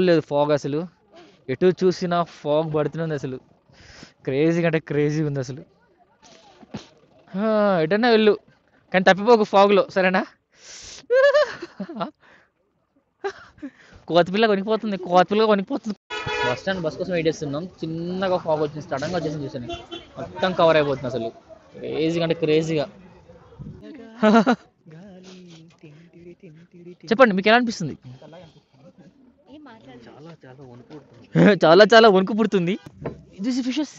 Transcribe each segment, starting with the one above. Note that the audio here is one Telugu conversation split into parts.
లేదు ఫాగ్ అసలు. ఎటు చూసినా ఫాగ్ పడుతుంది అసలు. క్రేజీగా అంటే క్రేజీగా ఉంది అసలు. ఎటన్నా వెళ్ళు కానీ తప్పిపోకు ఫాగ్లో, సరేనా? కోతిపిల్ల కొనిపోతుంది, కోతిపిల్ల కొనిపోతుంది. బస్ స్టాండ్ బస్ కోసం వెయిట్ చేస్తున్నాం. చిన్నగా ఫాగ్ వచ్చింది, సడన్గా వచ్చేసింది చూసాను. మొత్తం కవర్ అయిపోతుంది అసలు. క్రేజీగా అంటే క్రేజీగా. చెప్పండి, మీకు ఎలా అనిపిస్తుంది? చాలా చాలా వణుకు పుడుతుంది. This fishes,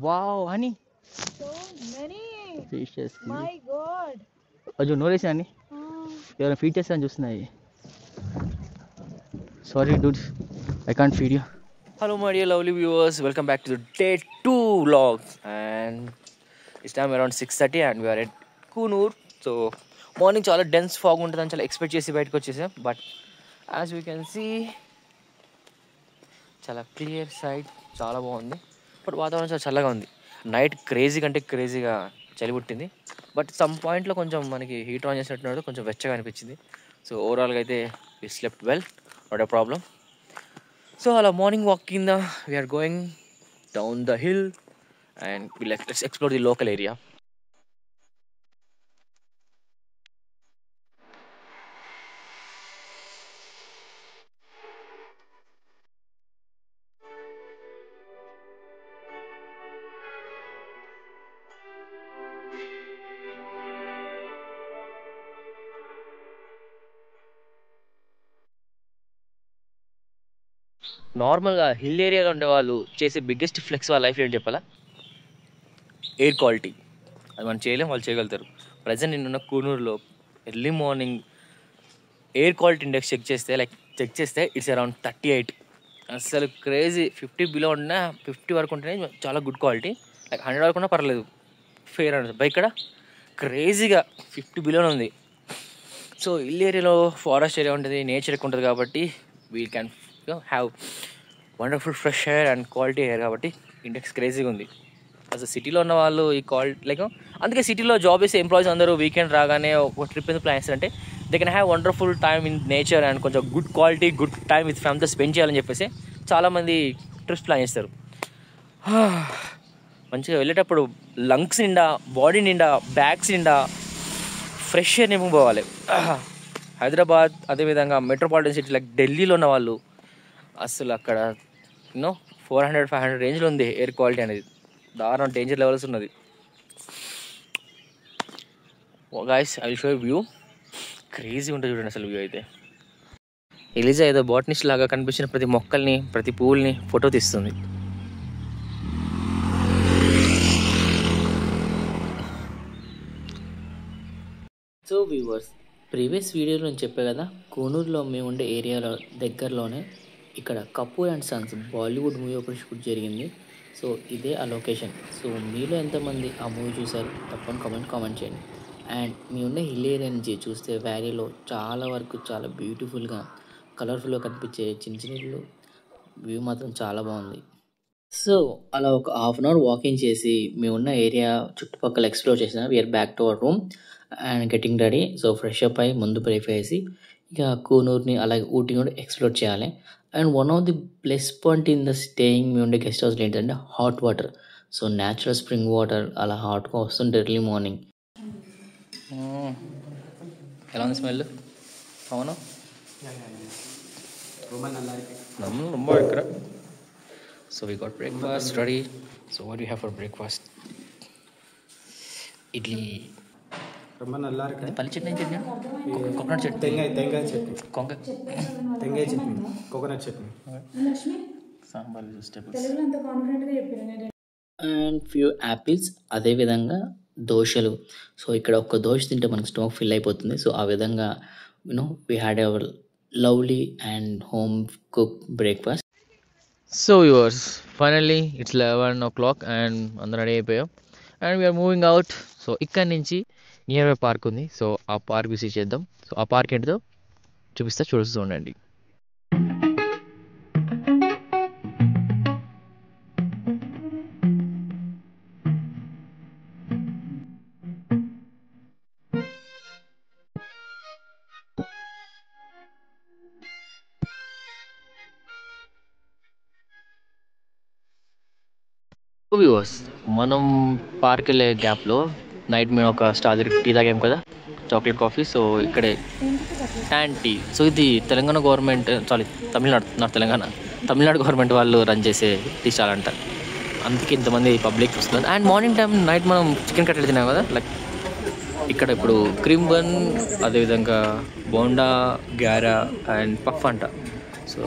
wow honey fishes. అయ్యో నోరేసా అని ఎవరైనా ఫీడ్ చేస్తారని చూస్తున్నాయి. Sorry dudes, I can't feed you. Hello my dear lovely viewers, welcome back to the day 2 vlog, and it's time around 6:30 and we are at Kunur. So morning చాలా డెన్స్ ఫాగ్ ఉంటుందని చాలా ఎక్స్పెక్ట్ చేసి బయటకు వచ్చేసాం, but as you can see చాలా క్లియర్ సైడ్, చాలా బాగుంది. బట్ వాతావరణం చాలా చల్లగా ఉంది. నైట్ క్రేజీ కంటే క్రేజీగా చలి పుట్టింది, బట్ సమ్ పాయింట్లో కొంచెం మనకి హీట్ ఆన్ చేసినట్టు కొంచెం వెచ్చగా అనిపించింది. సో ఓవరాల్గా అయితే we slept well, not a problem. So అలా మార్నింగ్ వాక్ కింద we're going down the hill and let's explore the local area. నార్మల్గా హిల్ ఏరియాలో ఉండే వాళ్ళు చేసే బిగ్గెస్ట్ ఫ్లెక్స్ వాళ్ళ లైఫ్లో ఏంటి చెప్పాలా? Air quality. అది మనం చేయలేం, వాళ్ళు చేయగలుగుతారు. ప్రజెంట్ నేనున్న కూనూరులో early morning air quality index check చేస్తే ఇట్స్ అరౌండ్ 38. అసలు క్రేజీ. 50 బిలో ఉన్నా, 50 వరకు ఉంటేనే చాలా గుడ్ క్వాలిటీ. లైక్ 100 వరకు ఉన్నా పర్లేదు, ఫెయిర్ అనేది. బైక్ ఇక్కడ క్రేజీగా 50 బిలోనే ఉంది. సో హిల్ ఏరియాలో ఫారెస్ట్ ఏరియా ఉంటుంది, నేచర్ ఎక్కువ ఉంటుంది కాబట్టి we can have wonderful fresh air and quality air, కాబట్టి ఇండెక్స్ క్రేజీగా ఉంది. అసలు సిటీలో ఉన్న వాళ్ళు ఈ క్వాలిటీ లైక్ అందుకే సిటీలో జాబ్ చేసే ఎంప్లాయీస్ అందరూ వీకెండ్ రాగానే ఒక ట్రిప్ ఎందుకు ప్లాన్ చేస్తారంటే they can have wonderful time in nature and కొంచెం good quality good time with ఫ్యామిలీతో స్పెండ్ చేయాలని చెప్పేసి చాలామంది ట్రిప్స్ ప్లాన్ చేస్తారు. మంచిగా వెళ్ళేటప్పుడు లంగ్స్ నిండా, బాడీ నిండా, బ్యాగ్స్ నిండా ఫ్రెష్ ఎయిర్ నింపు పోవాలి. హైదరాబాద్ అదేవిధంగా మెట్రోపాలిటన్ సిటీ లైక్ ఢిల్లీలో ఉన్న వాళ్ళు అసలు అక్కడ 400-500 రేంజ్లో ఉంది ఎయిర్ క్వాలిటీ అనేది. దారుణం, డేంజర్ లెవెల్స్ ఉన్నది. Guys I will show view. Crazy ఉంటుంది చూడండి అసలు వ్యూ అయితే. ఎలిజా ఏదో బాటనిస్ట్ లాగా కనిపించిన ప్రతి మొక్కల్ని, ప్రతి పువ్వుల్ని ఫోటో తీస్తుంది. సో వ్యూవర్స్, ప్రీవియస్ వీడియోలో నేను చెప్పే కదా, కోనూరులో మేము ఉండే ఏరియాలో దగ్గరలోనే ఇక్కడ Kapoor and Sons Bollywood movie ఒకటి షూట్ జరిగింది. సో ఇదే ఆ లొకేషన్. సో మీలో ఎంతమంది ఆ మూవీ చూసారు తప్పని కామెంట్ చేయండి. అండ్ మీ ఉండే హిల్ ఏరియా నుంచి చూస్తే వ్యాలీలో చాలా వరకు చాలా బ్యూటిఫుల్గా కలర్ఫుల్గా కనిపించే చిన్న చిన్న ఇల్లు, వ్యూ మాత్రం చాలా బాగుంది. సో అలా ఒక హాఫ్ అన్ అవర్ వాకింగ్ చేసి మేము ఉన్న ఏరియా చుట్టుపక్కల ఎక్స్ప్లోర్ చేసిన we're back to our room and getting ready. So fresh up అయ్యి ముందు బ్రేక్ వేసి ఇక కూనూరుని అలాగే ఊటీ కూడా ఎక్స్ప్లోర్ చేయాలి. And one of the plus point in the staying మీ ఉండే గెస్ట్ హౌస్లో ఏంటంటే hot water. So natural spring water అలా హాట్గా వస్తుంటే ఎర్లీ మార్నింగ్. ఎలా ఉంది స్మెల్? అవును, ரொம்ப இருக்கிற. So we got breakfast ready. So what do you have for breakfast? Idli. ரொம்ப நல்லா இருக்கு. இது பல்லி சட்னி சட்னி, கோகனட் சட்னி, தேங்காய் சட்னி, தேங்காய் chutney, coconut chutney, sambar vegetables and few apples, అదేవిధంగా దోశలు. సో ఇక్కడ ఒక్క దోశ తింటే మనకు స్టమక్ ఫిల్ అయిపోతుంది. సో ఆ విధంగా we had our lovely and home cook breakfast. So yours, finally it's 11 o'clock and అందరూ రెడీ అయిపోయాం and we're moving out. So ఇక్కడ నుంచి నియర్ బై పార్క్ ఉంది. సో ఆ పార్క్ విజిట్ చేద్దాం. సో ఆ పార్క్ ఏంటిదో చూస్తూ ఉండండి. వ్యూవర్స్, మనం పార్క్ వెళ్ళే గ్యాప్లో నైట్ మేము ఒక స్టార్ దగ్గర టీ తాగాం కదా, చాక్లెట్ కాఫీ. సో ఇక్కడే ట్యాన్ టీ. సో ఇది Telangana government, sorry Tamil Nadu, not Telangana, Tamil Nadu government వాళ్ళు రన్ చేసే టీ స్టాల్ అంట. అందుకే ఇంతమంది పబ్లిక్ వస్తున్నారు. అండ్ మార్నింగ్ టైం నైట్ మనం చికెన్ కట్టెలు తిన్నాం కదా, లైక్ ఇక్కడ ఇప్పుడు క్రీమ్ బన్, అదేవిధంగా బోండా, గ్యారా అండ్ పఫ్ అంట. సో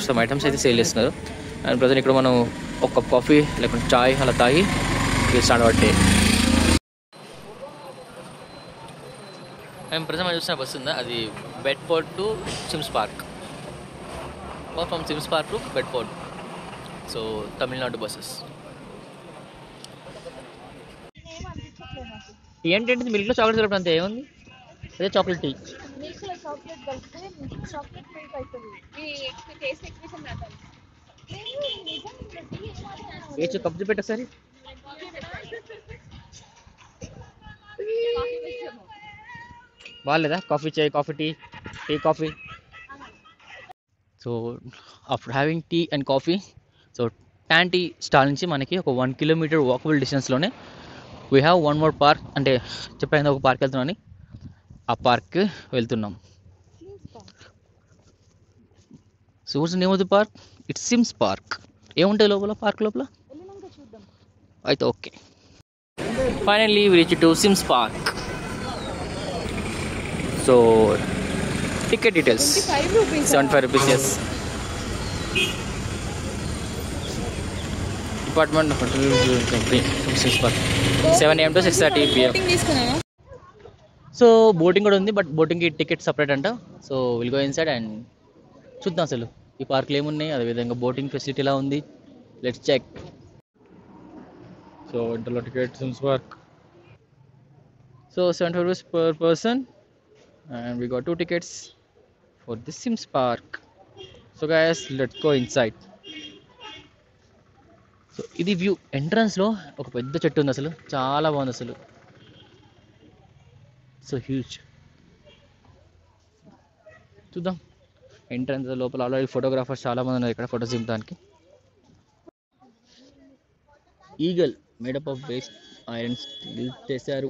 సమ్ ఐటమ్స్ అయితే సేల్ చేస్తున్నారు. అండ్ ప్రజెంట్ ఇక్కడ మనం ఒక కప్ కాఫీ లేకుంటే చాయ్ అలా తాగి స్టార్ట్ పట్టే. మేము ప్రజెంట్ మనం చూసిన బస్సు ఉందా, అది Bedford to Sims Park, from Sims Park to Bedford. So Tamil Nadu buses. ఏంటంటే మిల్క్లో చాక్లెట్ కలపడం అంతే, ఏముంది? అదే చాక్లెట్ టీ. ఏ కప్ చూపెట్టు ఒకసారి. బాగాలేదా coffee, chai, coffee, tea, tea, coffee. So after having tea and coffee, so Tantea stall నుంచి మనకి ఒక 1 కిలోమీటర్ వాకబుల్ డిస్టెన్స్లోనే we have one more park. అంటే చెప్పాను ఒక పార్క్ వెళ్తున్నామని, ఆ పార్క్ వెళ్తున్నాం. So what's the name of the park? It's Sims park. ఏముంటుంది లోపల, పార్క్ లోపల? అయితే okay. Finally we reach to Sims park. So ticket details 75 rupees. Yes. Department of Sims Park 7 AM to 6:30 PM. So boating కూడా ఉంది, బట్ బోటింగ్కి టికెట్ సపరేట్ అంట. So will go inside and చూద్దాం అసలు ఈ పార్క్లో ఏమున్నాయి, అదేవిధంగా బోటింగ్ ఫెసిలిటీ ఎలా ఉంది. Let's check. సో ఇంటర్లో ticket Sims park. So 75 rupees per person and we got 2 tickets for the Sims Park. So guys, let's go inside. So ఇది వ్యూ. ఎంట్రన్స్లో ఒక పెద్ద చెట్టు ఉంది, అసలు చాలా బాగుంది అసలు. So huge. చూద్దాం ఎంట్రన్స్ లోపల. ఆల్రెడీ ఫోటోగ్రాఫర్స్ చాలా మంది ఉన్నారు ఇక్కడ ఫోటోస్ దింపడానికి. Eagle made up of waste iron steel చేశారు.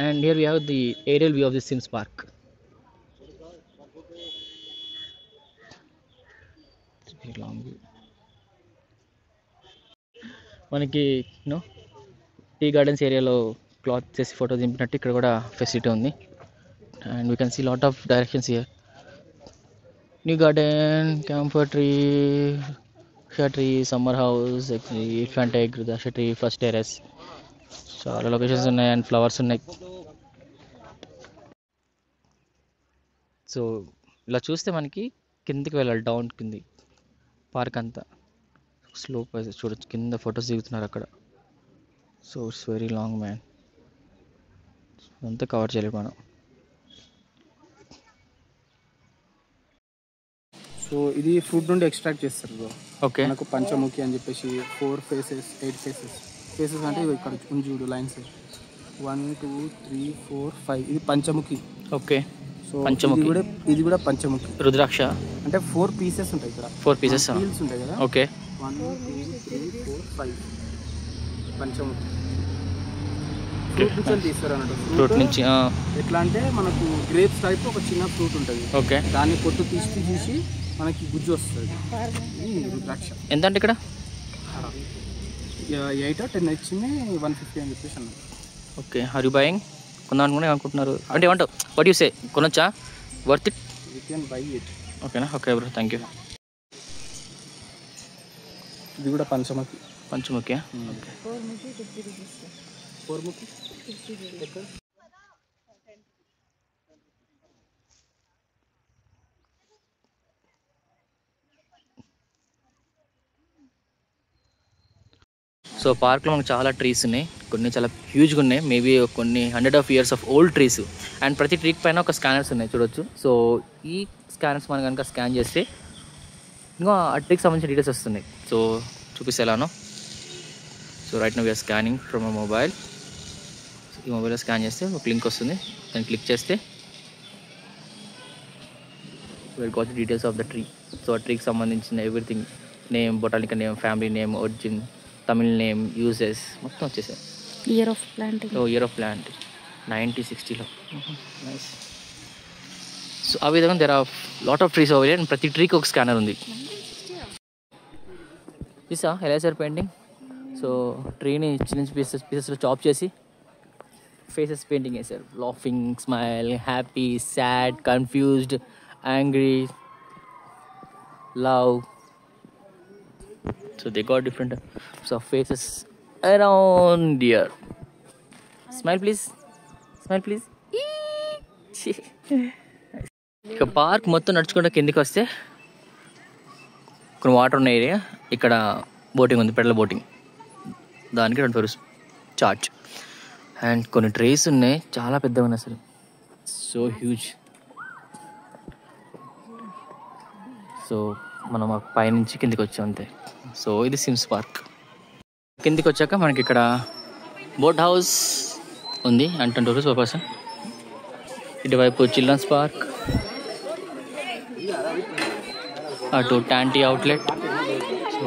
And here we have the aerial view of the Sims park. Long view. మనకి యూనో టీ గార్డెన్స్ ఏరియాలో క్లాత్ చేసి ఫోటో దింపినట్టు ఇక్కడ కూడా ఫెసిలిటీ ఉంది. And we can see lot of directions here. New garden, camphor tree, tree, summer house, elephant egg, దశ ట్రీ, ఫస్ట్ టెరెస్. చాలా లొకేషన్స్ ఉన్నాయి అండ్ ఫ్లవర్స్ ఉన్నాయి. సో ఇలా చూస్తే మనకి కిందికి వెళ్ళాలి, డౌన్ కింది పార్క్ అంతా స్లోప్ చూడొచ్చు. కింద ఫొటోస్ దిగుతున్నారు అక్కడ. So it's very long man, అంతా కవర్ చేయలేదు మనం. సో ఇది ఫ్రూట్ నుండి ఎక్స్ట్రాక్ట్ చేస్తారు బ్రో. ఓకే. మనకు పంచముఖి అని చెప్పేసి 4 faces, 8 faces అంటే ఇక్కడ చూడు లైన్స్ 1 2 3 4 5. ఇది పంచముఖి. ఓకే. సో ఇది కూడా పంచముఖి. రుద్రాక్ష అంటే 4 pieces ఉంటాయి ఇక్కడ. 4 pieces పీల్స్ ఉంటాయి కదా. ఓకే. 1 2 3 4 5 పంచముఖి. ఫ్రూట్ నుంచి తీస్తారు అన్నట్టు. ఫ్రూట్ నుంచి ఎట్లా అంటే మనకు గ్రేప్స్ టైప్ ఒక చిన్న ఫ్రూట్ ఉంటుంది. ఓకే. దాన్ని పొట్టు తీసి మనకి గుజ్జు వస్తుంది. రుద్రాక్ష ఎంత అంటే ఇక్కడ 8 or 10 ఇచ్చింది 150 అని చెప్పేసి అన్నారు. ఓకే. Are you buying? కొందాం అనుకుంటున్నారు అంటే ఏమంటావు? వాట్ యూ సే, కొనొచ్చా? Worth it? You can buy it. ఓకేనా? Okay bro, thank you. ఇది కూడా పంచముఖి. పంచముఖి. ఓకే. 4 ముఖి ఎక్కడ? సో పార్క్లో మనకు చాలా ట్రీస్ ఉన్నాయి. కొన్ని చాలా హ్యూజ్గా ఉన్నాయి, మేబీ కొన్ని 100 years of old trees. And ప్రతి ట్రీక్ పైన ఒక స్కానర్స్ ఉన్నాయి చూడొచ్చు. సో ఈ స్కానర్స్ మనం కనుక స్కాన్ చేస్తే ఇంకా ఆ ట్రీకి సంబంధించిన డీటెయిల్స్ వస్తున్నాయి. సో చూపిస్తే ఎలానో. So right now we're scanning from a mobile. ఈ మొబైల్లో స్కాన్ చేస్తే ఒక లింక్ వస్తుంది, దాన్ని క్లిక్ చేస్తే we're got the details of the tree. So ఆ ట్రీకి సంబంధించిన everything name, botanical name, family name, origin, Tamil name, uses మొత్తం వచ్చేసాయి. Year of planting. Year of plant 1960లో. నైస్. సో ఆ విధంగా there are lot of trees over here and ప్రతి ట్రీకి ఒక స్కానర్ ఉంది. చూసా ఎలా సార్ పెయింటింగ్. సో ట్రీని చిన్న పీసెస్లో చాప్ చేసి ఫేసెస్ పెయింటింగ్ వేసారు. Laughing, smile, happy, sad, confused, angry, love. So they got different types of faces around here. Smile please. Smile please. ఇక పార్క్ మొత్తం నడుచుకుంటూ కిందికి వస్తే కొన్ని వాటర్ ఉన్న ఏరియా. ఇక్కడ బోటింగ్ ఉంది, పెడల బోటింగ్. దానికి 25 రూపీస్ చార్జ్. అండ్ కొన్ని ట్రేస్ ఉన్నాయి, చాలా పెద్దగా ఉన్నాయి అసలు. So huge. సో మనం ఆ పైనుంచి కిందికి వచ్చాం అంతే. సో ఇది సిమ్స్ పార్క్. కిందికి వచ్చాక మనకి ఇక్కడ బోట్ హౌస్ ఉంది అండ్ 20 రూపీస్ పర్ పర్సన్. ఇటువైపు చిల్డ్రన్స్ పార్క్, అటు Tantea outlet. So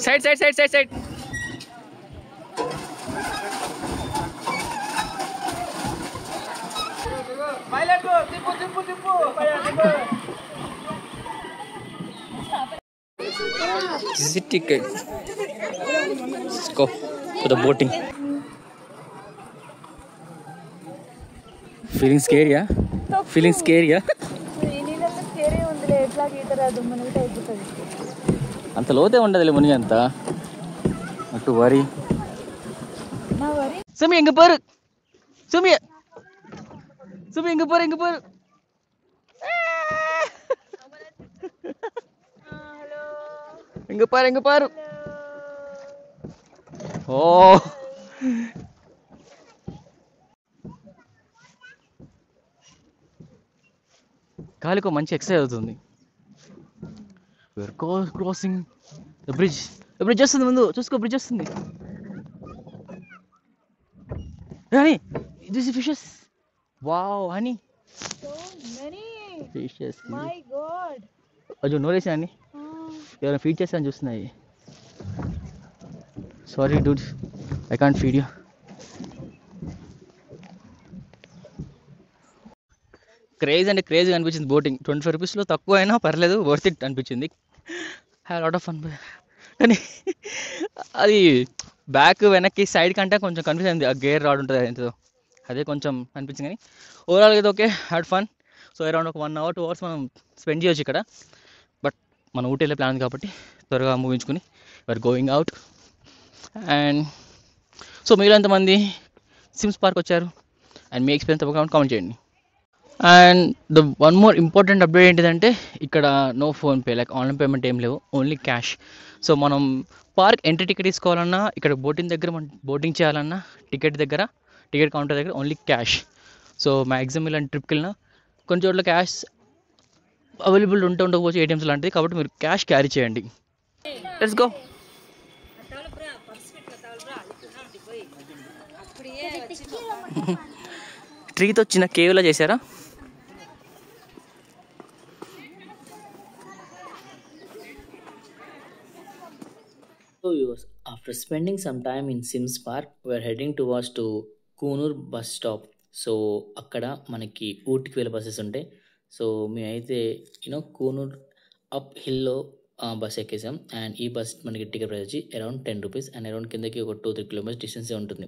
side side side side side. This is a ticket. Let's go for the boating. Feeling scary, yeah? Feeling scary, yeah? అంత లోతే ఉండదులే మునిగి అంత. అటు వరి సుమి ఇంక పోరు. సుమి సుమి ఇంక పోరు, ఇంక పోరు. ఇంక పారు, ఇంక పారు. ఓ గాలికో మంచి ఎక్సర్సైజ్ అవుతుంది. Crossing the bridge. బ్రిడ్జ్ వస్తుంది ముందు, చూసుకో బ్రిడ్జ్ వస్తుంది. Honey this is fishes. Wow honey, fishes. My God, అయ్యో నోరేసా అని ఎవరైనా ఫీడ్ చేస్తాను చూస్తున్నాయి. Sorry Dude, I can't feed you. Craze అంటే క్రేజ్ అనిపించింది బోటింగ్. 25 రూపీస్లో తక్కువ అయినా పర్లేదు, వర్త్ ఇట్ అనిపించింది. Have lot of fun. కానీ అది బ్యాక్ వెనక్కి సైడ్ కంటే కొంచెం కన్ఫ్యూజ్ అయింది. ఆ గేర్ రాడ్ ఉంటుంది ఎంతో, అదే కొంచెం అనిపించింది. కానీ ఓవరాల్గా అయితే okay, had fun. So around ఒక 1 hour 2 hours మనం స్పెండ్ చేయొచ్చు ఇక్కడ. బట్ మనం ఊటీ వెళ్ళే ప్లాన్ కాబట్టి త్వరగా ముగించుకుని we're going out. And so మీలో ఎంతమంది సిమ్స్ పార్క్ వచ్చారు అండ్ మీ ఎక్స్పీరియన్స్ తప్పకుండా కామెంట్ చేయండి. And the one more important update ఏంటిదంటే ఇక్కడ no PhonePe, like online payment ఏం లేవు, ఓన్లీ క్యాష్. సో మనం పార్క్ ఎంట్రీ టికెట్ తీసుకోవాలన్నా, ఇక్కడ బోటింగ్ దగ్గర మనం బోటింగ్ చేయాలన్నా టికెట్ కౌంటర్ దగ్గర ఓన్లీ క్యాష్. సో మ్యాక్సిమం ఇలాంటి ట్రిప్కి వెళ్ళినా కొన్ని చోట్ల క్యాష్ అవైలబుల్ ఉండకపోవచ్చు, ఏటీఎమ్స్ లాంటిది. కాబట్టి మీరు క్యాష్ క్యారీ చేయండి. Let's go. ట్రీతో చిన్న కేవ్లా చేశారా? So viewers, after spending some time in Sims Park, we are heading towards to Kunur bus stop. So అక్కడ మనకి ఊటీకి వెళ్ళే బస్సెస్ ఉంటాయి. సో మేమైతే కూనూర్ అప్ హిల్లో బస్ ఎక్కేసాం. అండ్ ఈ బస్ మనకి టికెట్ ప్రైస్ వచ్చి అరౌండ్ 10 రూపీస్. అండ్ అరౌండ్ కిందకి ఒక 2-3 kilometers డిస్టెన్సే ఉంటుంది.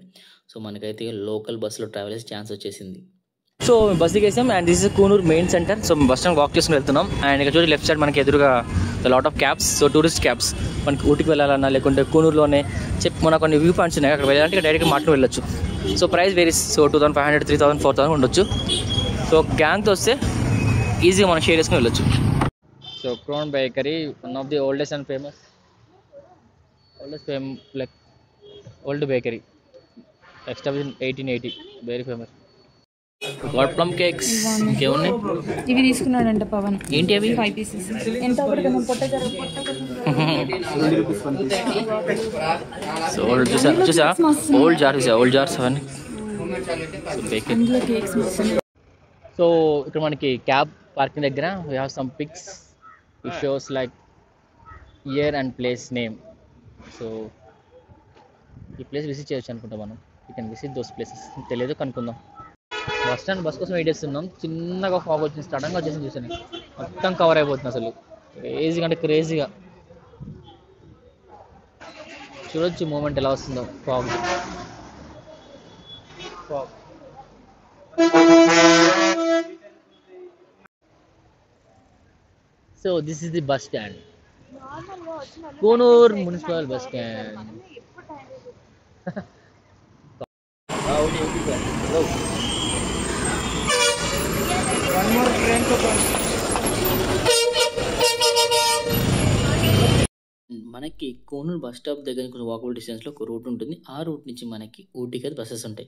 సో మనకైతే లోకల్ బస్సులో ట్రావెల్ చేసే ఛాన్స్ వచ్చేసింది. సో మేము బస్ దిగేసాం and this is Coonoor main centre. So మేము బస్ స్టాండ్ వాక్ చేసుకుని వెళ్తున్నాం. అండ్ ఇక్కడ చూడండి లెఫ్ట్ సైడ్ మనకి ఎదురుగా lot of cabs. So tourist cabs మనకి ఊటీకి వెళ్ళాలన్నా, లేకుంటే కూనూరులోనే మన కొన్ని వ్యూ పాయింట్స్ ఉన్నాయి, అక్కడ వెళ్ళాలంటే డైరెక్ట్గా మాటలు వెళ్ళొచ్చు. So price varies. సో 2500, 3000, 4000 ఉండొచ్చు. సో గ్యాంగ్తో వస్తే ఈజీగా మనం షేర్ చేసుకుని వెళ్ళొచ్చు. So crown bakery, one of the oldest and famous like old bakery, establish in 1880, very famous. Got plum cakes. ఇంకేమున్నాయి? ఇవి తీసుకున్నాడంట పవన్. ఏంటి అవి? 5 pieces. ఎంత సో చూసా ఓల్డ్ జార్స్ అవన్నీ. So bake it. అందులో కేక్స్ వస్తున్నాయి. సో ఇక్కడ మనకి క్యాబ్ పార్కింగ్ దగ్గర we have some pics it shows like year and place name. So ఈ ప్లేస్ విజిట్ చేయొచ్చు అనుకుంటాం మనం. You can visit those places. తెలియదు కనుక్కుందాం. బస్ స్టాండ్ బస్ కోసం వెయిట్ చేస్తున్నాం. చిన్నగా ఫాగ్ వచ్చింది, సడన్గా వచ్చేసి చూసాను మొత్తం కవర్ అయిపోతుంది. అసలు క్రేజీగా అంటే క్రేజీగా చూడొచ్చు మూమెంట్ ఎలా వస్తుందో fog. So this is the bus stand, Coonoor municipal bus stand. మనకి కోనూరు బస్ స్టాప్ దగ్గర కొంచెం వాకబుల్ డిస్టెన్స్లో ఒక రూట్ ఉంటుంది. ఆ రూట్ నుంచి మనకి ఊటీకి అయితే బస్సెస్ ఉంటాయి.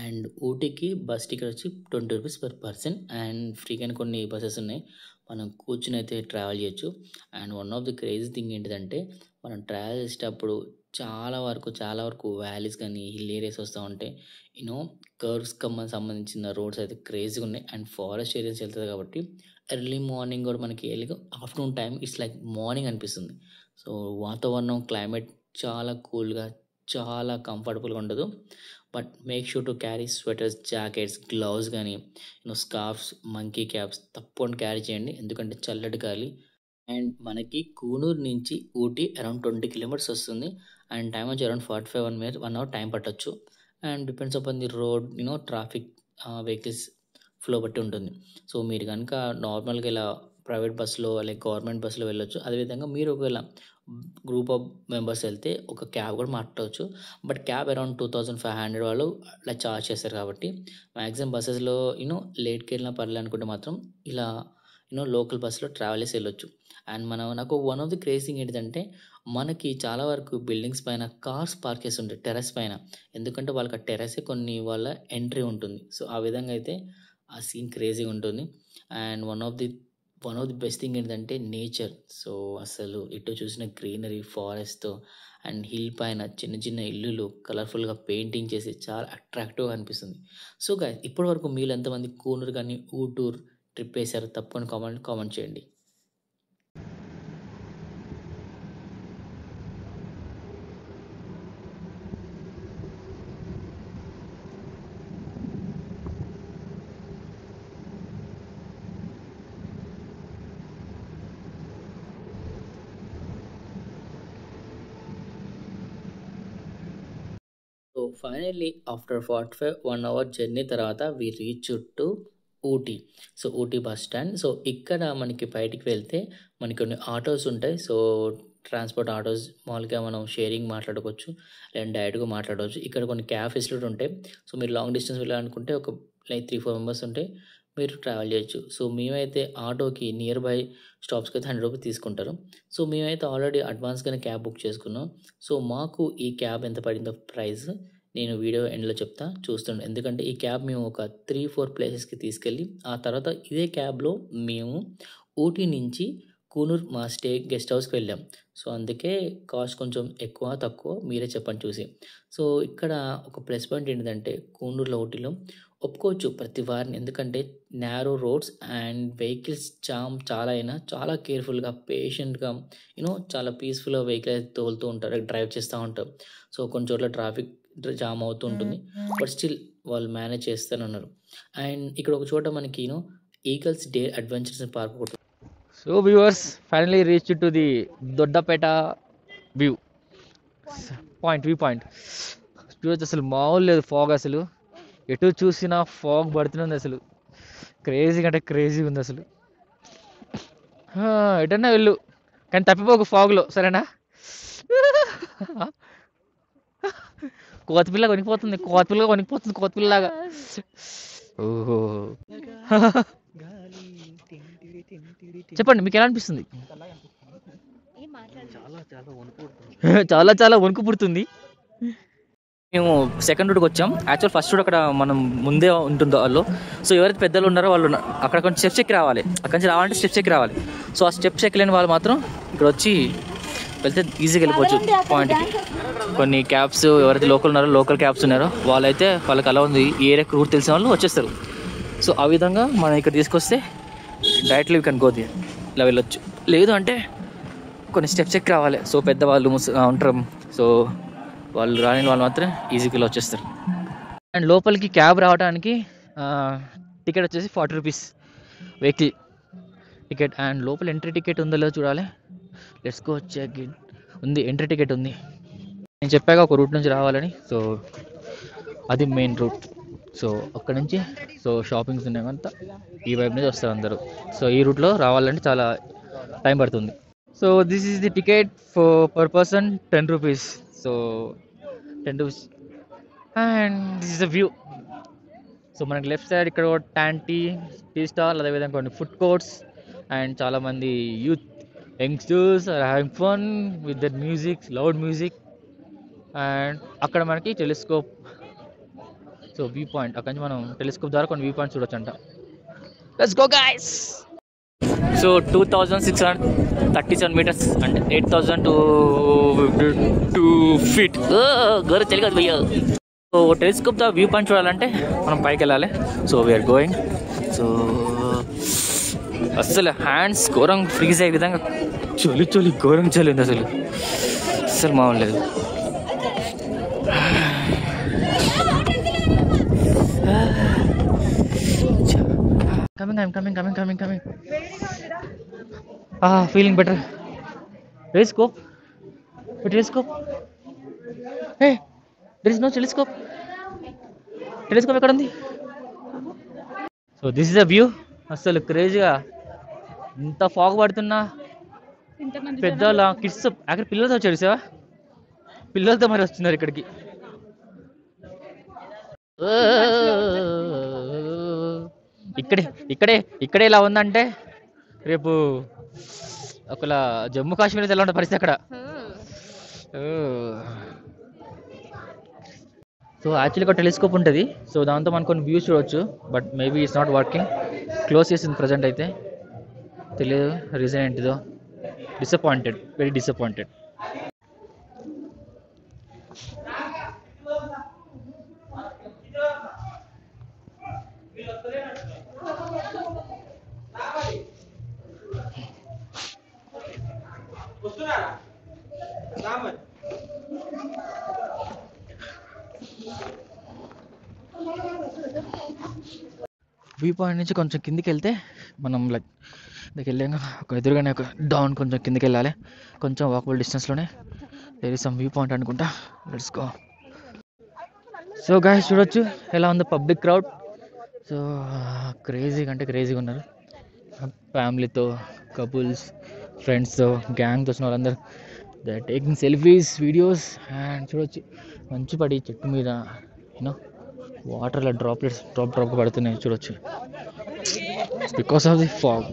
అండ్ ఊటీకి బస్ టికెట్ వచ్చి 20 రూపీస్ పర్ పర్సన్. అండ్ ఫ్రీగానే కొన్ని బస్సెస్ ఉన్నాయి, మనం కూర్చుని అయితే ట్రావెల్ చేయొచ్చు. And one of the crazy thing ఏంటిదంటే మనం ట్రావెల్ చేసేటప్పుడు చాలా వరకు వ్యాలీస్ కానీ హిల్ ఏరియాస్ వస్తూ ఉంటాయి. యూనో కర్వ్స్ సంబంధించిన రోడ్స్ అయితే క్రేజీగా ఉన్నాయి. అండ్ ఫారెస్ట్ ఏరియాస్ వెళ్తుంది కాబట్టి ఎర్లీ మార్నింగ్ కూడా మనకి afternoon time it's like morning అనిపిస్తుంది. సో వాతావరణం క్లైమేట్ చాలా కూల్గా చాలా కంఫర్టబుల్గా ఉండదు. But make sure to carry sweaters, jackets, gloves కానీ స్కార్ఫ్స్, మంకీ క్యాప్స్ తప్పకుండా క్యారీ చేయండి, ఎందుకంటే చల్లటి గాలి. అండ్ మనకి కూనూరు నుంచి ఊటీ అరౌండ్ 20 కిలోమీటర్స్ వస్తుంది. అండ్ టైం వచ్చి అరౌండ్ 45 1 అవర్ టైం పట్టచ్చు. And depends upon the road traffic vehicles flow బట్టి ఉంటుంది. సో మీరు కనుక నార్మల్గా ఇలా ప్రైవేట్ బస్సులో లైక్ గవర్నమెంట్ బస్సులో వెళ్ళొచ్చు. అదేవిధంగా మీరు ఒకవేళ గ్రూప్ ఆఫ్ మెంబర్స్ వెళ్తే ఒక క్యాబ్ కూడా మాట్లాడవచ్చు. బట్ క్యాబ్ అరౌండ్ 2500 వాళ్ళు ఇలా చార్జ్ చేస్తారు కాబట్టి మ్యాక్సిమం బస్సెస్లో లేట్కి వెళ్ళినా పర్లేదు అనుకుంటే మాత్రం ఇలా లోకల్ బస్సులో ట్రావెల్ చేసి వెళ్ళొచ్చు. అండ్ నాకు వన్ ఆఫ్ ది క్రేజింగ్ ఏంటిదంటే మనకి చాలా వరకు బిల్డింగ్స్ పైన కార్స్ పార్క్ చేసి ఉంటాయి టెర్రస్ పైన, ఎందుకంటే వాళ్ళకి ఆ టెర్రసే కొన్ని వాళ్ళ ఎంట్రీ ఉంటుంది. సో ఆ విధంగా అయితే ఆ సీన్ క్రేజీగా ఉంటుంది. And one of the best thing ఏంటంటే నేచర్. సో అసలు ఎటు చూసిన గ్రీనరీ, ఫారెస్ట్తో అండ్ హిల్ పైన చిన్న చిన్న ఇల్లులు కలర్ఫుల్గా పెయింటింగ్ చేసి చాలా అట్రాక్టివ్గా అనిపిస్తుంది. సో గాయ్స్, ఇప్పటి వరకు మీరు ఎంతమంది కూనూరు కానీ ఊటూర్ ట్రిప్ వేశారు తప్పకుండా కామెంట్ చేయండి. So finally after 1 hour journey తర్వాత we reach to Ooty. So Ooty bus stand. So ఇక్కడ మనకి బయటికి వెళ్తే మనకి కొన్ని ఆటోస్ ఉంటాయి. సో ట్రాన్స్పోర్ట్ ఆటోస్ మామూలుగా మనం షేరింగ్ మాట్లాడుకోవచ్చు, లేదంటే డైరెక్ట్గా మాట్లాడవచ్చు. ఇక్కడ కొన్ని క్యాబ్ ఫెసిలిటీ ఉంటాయి. సో మీరు లాంగ్ డిస్టెన్స్ వెళ్ళాలనుకుంటే ఒక లైక్ 3-4 మెంబర్స్ ఉంటే మీరు ట్రావెల్ చేయొచ్చు. సో మేమైతే ఆటోకి నియర్ బై స్టాప్స్కి అయితే 100 రూపీస్ తీసుకుంటారు. సో మేమైతే ఆల్రెడీ అడ్వాన్స్గానే క్యాబ్ బుక్ చేసుకున్నాం. సో మాకు ఈ క్యాబ్ ఎంత పడిందో ప్రైస్ నేను వీడియో ఎండ్లో చెప్తా, చూస్తుండే. ఎందుకంటే ఈ క్యాబ్ మేము ఒక 3-4 ప్లేసెస్కి తీసుకెళ్ళి ఆ తర్వాత ఇదే క్యాబ్లో మేము ఊటీ నుంచి కూనూర్ మా గెస్ట్ హౌస్కి వెళ్ళాం. సో అందుకే కాస్ట్ కొంచెం ఎక్కువ తక్కువ మీరే చెప్పండి చూసి. సో ఇక్కడ ఒక ప్లస్ పాయింట్ ఏంటంటే కూనూరులో ఊటీలో ఒప్పుకోవచ్చు ప్రతి వారిని, ఎందుకంటే నేరో రోడ్స్ అండ్ వెహికల్స్ చాలా కేర్ఫుల్గా పేషెంట్గా చాలా పీస్ఫుల్గా వెహికల్ తోలుతూ ఉంటారు, డ్రైవ్ చేస్తూ ఉంటారు. సో కొన్ని చోట్ల ట్రాఫిక్ జామ్ అవుతూ ఉంటుంది, బట్ స్టిల్ వాళ్ళు మేనేజ్ చేస్తూనే ఉన్నారు. అండ్ ఇక్కడ ఒక చోట మనకి ఈగల్స్ డే అడ్వెంచర్స్ పార్క్ ఒకటి. So viewers, finally reach to the Doddabetta view point. చూడొచ్చు, అసలు మామూలు లేదు ఫాగ్. అసలు ఎటు చూసినా ఫాగ్ పడుతుంది. అసలు క్రేజీగా అంటే క్రేజీగా ఉంది. అసలు ఎటన్నా వెళ్ళు కానీ తప్పిపోకు ఫాగ్లో, సరేనా? కోతిపిల్ల కొనిపోతుంది, కోతిపిల్లలాగా. ఓహో, చెప్పండి మీకు ఎలా అనిపిస్తుంది? చాలా వణుకు పుడుతుంది. మేము సెకండ్ రూట్కి వచ్చాం. యాక్చువల్ ఫస్ట్ రూట్ అక్కడ మనం ముందే ఉంటుందో వాళ్ళు. సో ఎవరైతే పెద్దలు ఉన్నారో వాళ్ళు అక్కడ కొంచెం స్టెప్స్ ఎక్కి రావాలి. అక్కడి నుంచి రావాలంటే స్టెప్స్ ఎక్కి రావాలి. సో ఆ స్టెప్స్ ఎక్కలేని వాళ్ళు మాత్రం ఇక్కడ వచ్చి వెళ్తే ఈజీగా వెళ్ళిపోవచ్చు పాయింట్కి. కొన్ని క్యాబ్స్ ఎవరైతే లోకల్ ఉన్నారో లోకల్ క్యాబ్స్ ఉన్నారో వాళ్ళకి అలా ఉంది, ఈ ఏరియా రూట్ తెలిసిన వాళ్ళు వచ్చేస్తారు. సో ఆ విధంగా మనం ఇక్కడ తీసుకొస్తే directly you can go the, ఇలా వెళ్ళొచ్చు. లేదు అంటే కొన్ని స్టెప్స్ ఎక్కి రావాలి. సో పెద్దవాళ్ళు ఉంటారు, సో వాళ్ళు రాని వాళ్ళు మాత్రం ఈజీగా ఇలా వచ్చేస్తారు. అండ్ లోపలికి క్యాబ్ రావడానికి టికెట్ వచ్చేసి 40 రూపీస్ వెహికల్ టికెట్. అండ్ లోపల ఎంట్రీ టికెట్ ఉందో లేదో చూడాలి. Let's go check it. ఉంది, ఎంట్రీ టికెట్ ఉంది. నేను చెప్పాక ఒక రూట్ నుంచి రావాలని, సో అది మెయిన్ రూట్. సో అక్కడ నుంచి సో షాపింగ్స్ ఉన్నాయంతా ఈ వైపు నుంచి వస్తారు అందరూ. సో ఈ రూట్లో రావాలంటే చాలా టైం పడుతుంది. So this is the ticket per person 10 rupees. So 10 rupees. And this is the view. So మనకి లెఫ్ట్ సైడ్ ఇక్కడ టీ స్టాల్, అదేవిధంగా కొన్ని ఫుడ్ కోర్ట్స్ అండ్ చాలామంది youth youngsters are having fun with that music, loud music. And అక్కడ మనకి టెలిస్కోప్, సో వ్యూ పాయింట్, అక్కడి నుంచి మనం టెలిస్కోప్ ద్వారా కొన్ని వ్యూ పాయింట్స్ చూడొచ్చు అంట. Let's go guys. So 2637 metres అంటే 8252 ఫీట్. గోరు తెలియదు కదా భయ్యా. So telescope the view point చూడాలంటే మనం పైకి వెళ్ళాలి. So we're going. సో అసలు హ్యాండ్స్ ఘోరంగా ఫ్రీజ్ అయ్యే విధంగా చలి ఘోరం చలి ఉంది అసలు మామూలు లేదు. Coming. Feeling better. Telescope. Hey, there is no telescope. Telescope ఎక్కడ ఉంది? So this is the view. అసలు క్రేజీగా ఇంత ఫాగ్ పడుతున్నా పెద్దవాళ్ళ కిడ్స్ అక్కడ పిల్లలతో వచ్చారు సార్, పిల్లలతో మరి వస్తున్నారు ఇక్కడికి. ఇక్కడే ఇలా ఉందంటే రేపు ఒకలా జమ్మూ కాశ్మీర్ ఎలా ఉండే పరిస్థితి అక్కడ. సో యాక్చువల్లీ ఒక టెలిస్కోప్ ఉంటుంది. సో దాంతో మనం కొన్ని వ్యూస్ చూడవచ్చు. But maybe it's not working. Close చేసింది ప్రజెంట్ అయితే, తెలియదు రీజన్ ఏంటిదో. Disappointed, very disappointed. View point నుంచి కొంచెం కిందికి వెళ్తే మనం లైక్ దగ్గరికి వెళ్ళాక ఒక ఎదురుగానే ఒక డౌన్ కొంచెం కిందికి వెళ్ళాలి. కొంచెం వాకబుల్ డిస్టెన్స్లోనే there is some view point అనుకుంటా. Let's go. సో గైస్ చూడొచ్చు ఎలా ఉంది పబ్లిక్ క్రౌడ్. సో క్రేజీగా ఉన్నారు. ఫ్యామిలీతో, కపుల్స్, ఫ్రెండ్స్తో, గ్యాంగ్తో వచ్చిన వాళ్ళందరూ they are taking selfies, videos. And చూడొచ్చు మంచు పడి చెట్టు మీద యూనో వాటర్లో డ్రాప్లెట్స్ డ్రాప్ పడుతున్నాయి చూడొచ్చు. Because of the fog.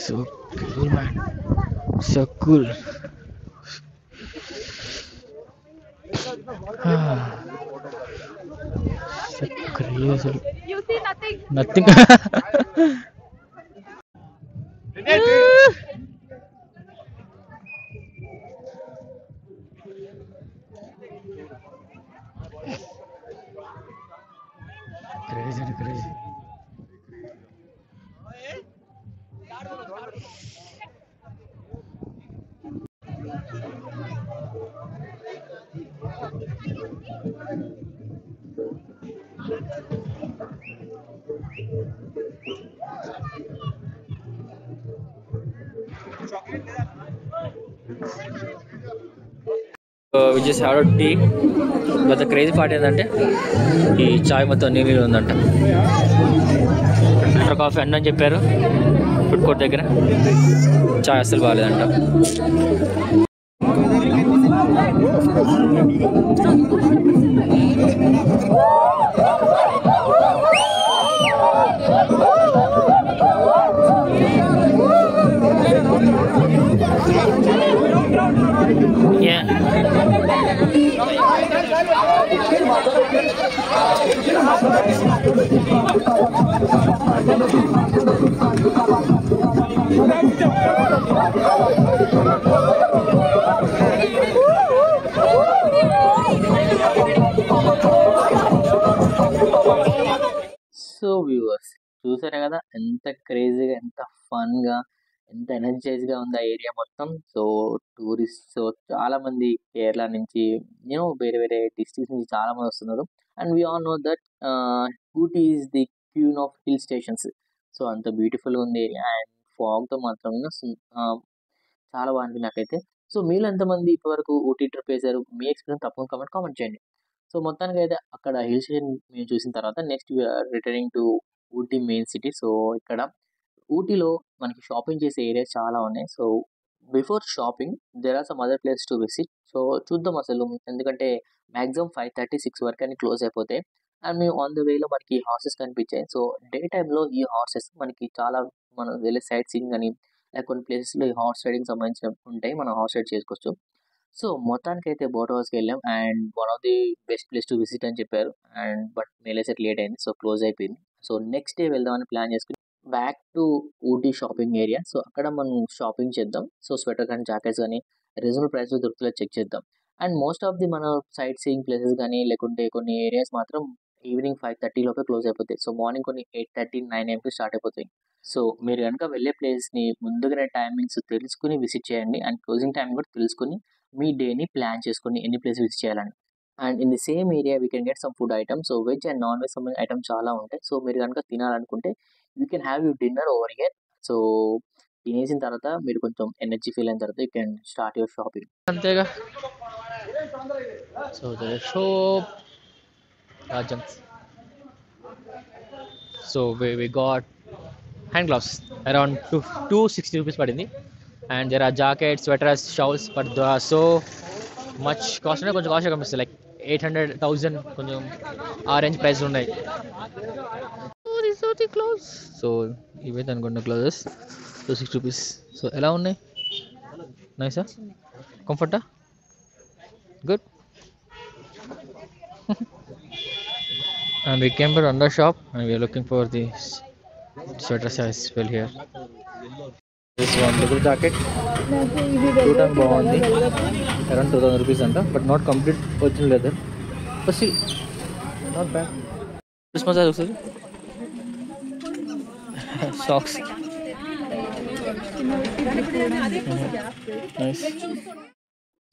So cool man, so cool. So crazy. You see nothing. Crazy. We just had a tea. But the crazy part ఏంటంటే ఈ చాయ్ మొత్తం నీళ్ళు ఉందంట. ఫిల్టర్ కాఫీ అని చెప్పారు ఫుడ్ కోర్ట్ దగ్గర. చాయ్ అస్సలు బాగాలేదంట. Yeah. సో వ్యూవర్స్ చూసారు కదా ఎంత క్రేజీగా, ఎంత ఫన్గా, ఎంత ఎనర్జైజ్గా ఉంది ఆ ఏరియా మొత్తం. సో టూరిస్ట్, సో చాలా మంది కేరళ నుంచి, వేరే వేరే డిస్ట్రిక్ట్స్ నుంచి చాలా మంది వస్తున్నారు. And we all know that Ooty is the queen of hill stations. So అంత బ్యూటిఫుల్గా ఉంది ఏరియా. అండ్ ఫాగ్తో మాత్రం చాలా బాగుంది నాకైతే. సో మీరు ఎంతమంది ఇప్పటివరకు ఊటీ ట్రిప్ వేశారు, మీ ఎక్స్పీరియన్స్ తప్పకుండా కామెంట్ చేయండి. సో మొత్తానికి అయితే అక్కడ హిల్ స్టేషన్ మేము చూసిన తర్వాత next returning to Ooty main city. So ఇక్కడ ఊటీలో మనకి షాపింగ్ చేసే ఏరియాస్ చాలా ఉన్నాయి. So before shopping there are some other place to visit. So చూద్దాం అసలు, ఎందుకంటే మ్యాక్సిమం 5:30-6 వరకు అని క్లోజ్ అయిపోతాయి. అండ్ మేము ఆన్ ద వేలో మనకి హార్సెస్ కనిపించాయి. సో డే టైంలో ఈ హార్సెస్ మనకి చాలా, మనం వెళ్ళే సైట్ సీయింగ్ అని లేక కొన్ని ప్లేసెస్లో ఈ హార్స్ రైడింగ్ సంబంధించిన ఉంటాయి, మనం హార్స్ రైడ్ చేసుకోవచ్చు. సో మొత్తానికి అయితే బోట్ హౌస్కి వెళ్ళాం. And one of the best place to visit అని చెప్పారు. అండ్ బట్ మేలేసరికి లేట్ అయింది, సో క్లోజ్ అయిపోయింది. సో నెక్స్ట్ డే వెళ్దామని ప్లాన్ చేసుకుని back to Ooty shopping area. So అక్కడ మనం షాపింగ్ చేద్దాం. సో స్వెటర్ కానీ జాకెట్స్ కానీ రీజనబుల్ ప్రైస్లో దొరుకుతుందో చెక్ చేద్దాం. అండ్ మోస్ట్ ఆఫ్ ది మన సైట్ సీయింగ్ ప్లేసెస్ కానీ లేకుంటే కొన్ని ఏరియాస్ మాత్రం ఈవినింగ్ 5:30 లోపే క్లోజ్ అయిపోతాయి. సో మార్నింగ్ కొన్ని 8:30-9 AM స్టార్ట్ అయిపోతాయి. సో మీరు కనుక వెళ్ళే ప్లేస్ని ముందుగానే టైమింగ్స్ తెలుసుకుని విజిట్ చేయండి. అండ్ క్లోజింగ్ టైం కూడా తెలుసుకుని మీ డేని ప్లాన్ చేసుకుని ఎన్ని ప్లేస్ విజిట్ చేయాలని. And in the same area we can get some food items. So veg and non veg సంబంధించిన ఐటమ్స్ చాలా ఉంటాయి. సో మీరు కనుక తినాలనుకుంటే you can have you dinner over here. So తినేసిన తర్వాత మీరు కొంచెం ఎనర్జీ ఫీల్ అయిన తర్వాత you can start your shopping. అంతేగా. So shop Rajans. So we got hand gloves around 260 rupees పడింది. And there are jackets, sweaters, shawls, but they are so much cost ఉన్నాయి, కొంచెం కాస్ట్ కనిపిస్తుంది, లైక్ 800,000 కొంచెం ఆ రేంజ్ ప్రైస్ ఉన్నాయి. క్లోజ్. సో ఇవైతే అనుకున్న క్లోజెస్ 260 రూపీస్. సో ఎలా ఉన్నాయి? నైసా? కంఫర్టా? Good. And we came to another shop and we are looking for the sweater size well here. This one leather jacket, చూడడానికి బాగుంది, అరౌండ్ 2000 రూపీస్ అంట, but not complete original leather, but still not bad. Christmas అది ఒకసారి socks. Nice.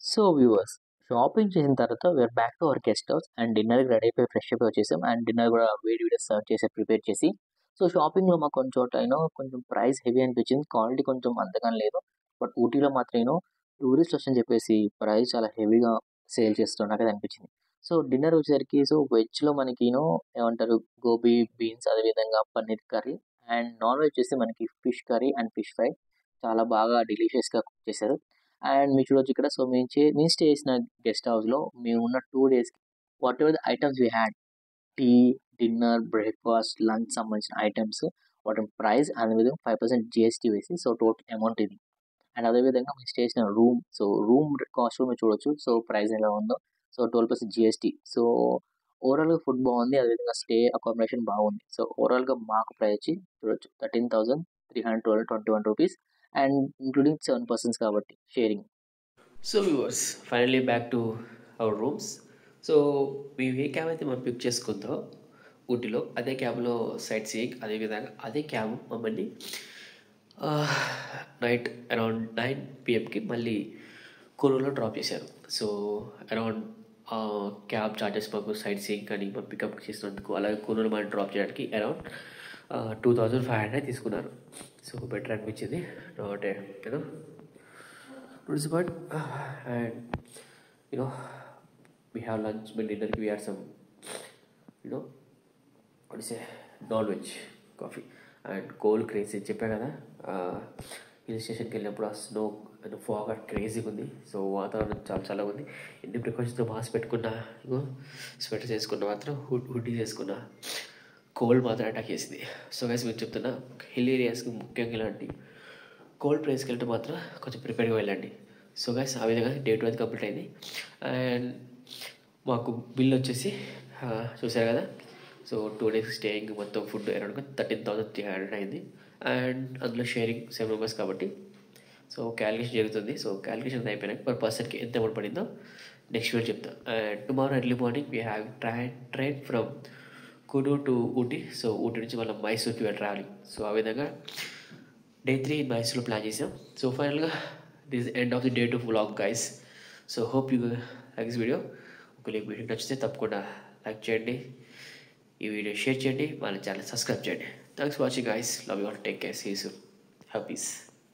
So viewers shopping చేసిన తర్వాత we're back to our guest house. And డిన్నర్కి రెడీ అయిపోయి ఫ్రెష్ అయిపోయి వచ్చేసాం. అండ్ డిన్నర్ కూడా వేడి వేడి సర్వ్ చేసి ప్రిపేర్ చేసి, సో షాపింగ్లో మాకు కొంచెం చోట కొంచెం ప్రైస్ హెవీ అనిపించింది, క్వాలిటీ కొంచెం అంతగా లేదు. బట్ ఊటీలో మాత్రం టూరిస్ట్ వస్తుందని చెప్పేసి ప్రైస్ చాలా హెవీగా సేల్ చేస్తున్నారు, నాకు అది అనిపించింది. సో డిన్నర్ వచ్చేసరికి సో వెజ్లో మనకి ఏమంటారు గోబీ బీన్స్, అదేవిధంగా paneer curry. And non veg వచ్చేసి మనకి fish curry and fish fry చాలా బాగా డెలిషియస్గా కుక్ చేశారు. అండ్ మీరు చూడొచ్చు ఇక్కడ. సో మేము స్టే చేసిన గెస్ట్ హౌస్లో మేము ఉన్న 2 డేస్కి whatever the items we had, tea, dinner, breakfast, lunch సంబంధించిన ఐటమ్స్, వాటి ప్రైస్ అదేవిధంగా 5% GST వేసి, సో టోటల్ అమౌంట్ ఇది. అండ్ అదేవిధంగా మేము స్టే చేసిన రూమ్, సో రూమ్ కాస్ట్ మీరు చూడొచ్చు, సో ప్రైస్ ఎలా ఉందో. So 12% GST. సో ఓవరాల్గా ఫుడ్ బాగుంది, అదేవిధంగా స్టే అకామిడేషన్ బాగుంది. సో ఓవరాల్గా మాకు ప్రైస్ వచ్చి చూడొచ్చు 13,321 రూపీస్, అండ్ ఇంక్లూడింగ్ 7 persons కాబట్టి sharing. So viewers finally back to hour rooms. So మేము ఏ క్యాబ్ అయితే మనం పిక్ చేసుకుందో ఊటీలో, అదే క్యాబ్లో సైట్ సీయింగ్, అదేవిధంగా అదే క్యాబ్ మమ్మల్ని నైట్ అరౌండ్ 9 PM మళ్ళీ కూనూరులో డ్రాప్ చేశారు. సో అరౌండ్ క్యాబ్ చార్జెస్ మాకు సైట్ సీయింగ్ కానీ మనం పికప్ చేసినందుకు, అలాగే కూనూరు మనం డ్రాప్ చేయడానికి అరౌండ్ 2,500 తీసుకున్నారు. సో బెటర్ అనిపించింది, not but and we have lunch, but dinner we had some what is it, non-veg coffee and cold craze అని చెప్పా కదా. హిల్ స్టేషన్కి వెళ్ళినప్పుడు ఆ స్నో అండ్ ఫాగ్ క్రేజీగా ఉంది. సో వాతావరణం చాలా చాలా ఉంది. ఎన్ని ప్రికాషన్స్తో మాస్క్ పెట్టుకున్నా, స్వెటర్ చేసుకున్నా, మాత్రం హుడ్డీ చేసుకున్నా, కోల్డ్ మాత్రం అటాక్ చేసింది. సో గైస్ మీరు చెప్తున్నా హిల్ ఏరియాస్కి ముఖ్యంగా ఇలాంటి కోల్డ్ ప్లేస్కి వెళ్తే మాత్రం కొంచెం ప్రిపేర్గా వెళ్ళండి. సో గైస్ ఆ విధంగా డే 2 అది కంప్లీట్ అయింది. అండ్ మాకు బిల్ వచ్చేసి చూసారు కదా. సో 2 days స్టేయింగ్ మొత్తం ఫుడ్ అరౌండ్ 13,300 అయింది. అండ్ అందులో షేరింగ్ 7 మెంబర్స్ కాబట్టి సో క్యాలిక్యులేషన్ జరుగుతుంది. సో క్యాలిక్యులేషన్ అయిపోయినాక పర్ పర్సన్కి ఎంత అమౌంట్ పడిందో నెక్స్ట్ వీడియో చెప్తా. And tomorrow early morning we have train from Coonoor to Ooty. So Ooty నుంచి మళ్ళీ మైసూర్కి ట్రావెలింగ్. సో ఆ విధంగా Day 3 in మైసూర్లో ప్లాన్ చేసాం. సో ఫైనల్గా this end of the day 2 vlog guys. So hope you like this video. ఒకవేళ వీడియో నచ్చితే తప్పకుండా లైక్ చేయండి, ఈ వీడియో షేర్ చేయండి, మన ఛానల్ సబ్స్క్రైబ్ చేయండి. Thanks for watching guys. Love you all. Take care. See you soon. Have piece.